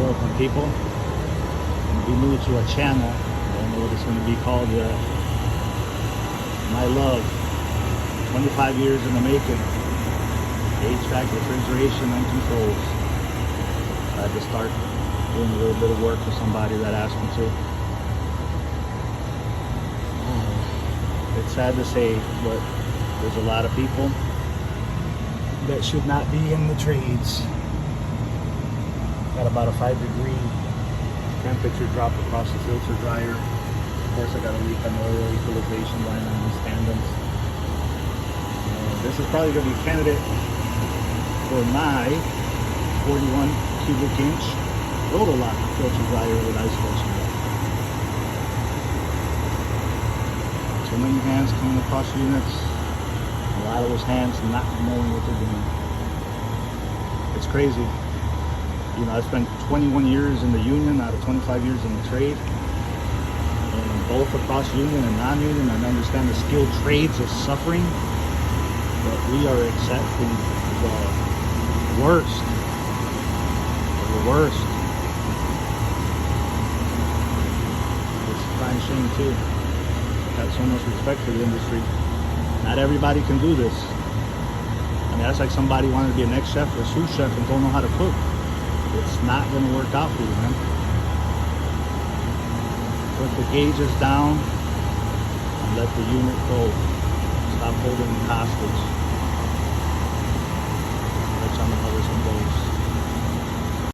work when people be new to a channel. I don't know what it's going to be called yet. My love, 25 years in the making. HVAC, refrigeration, and controls. I had to start doing a little bit of work for somebody that asked me to. It's sad to say, but there's a lot of people that should not be in the trades. Got about a 5-degree temperature drop across the filter dryer. Of course, I got a leak on the oil equalization line on these tandems. This is probably going to be a candidate for my 41 cubic inch rotor-lock filter dryer with ice filter. Too many hands coming across units. A lot of those hands not knowing what they're doing. It's crazy. You know, I spent 21 years in the union out of 25 years in the trade. And both across union and non-union, I understand the skilled trades are suffering. But we are accepting the worst. The worst. It's a fine shame too. I have so much respect for the industry. Not everybody can do this. I mean, that's like somebody wanted to be an ex-chef or a sous chef and don't know how to cook. It's not going to work out for you, man. Put the gauges down and let the unit go. Stop holding hostage.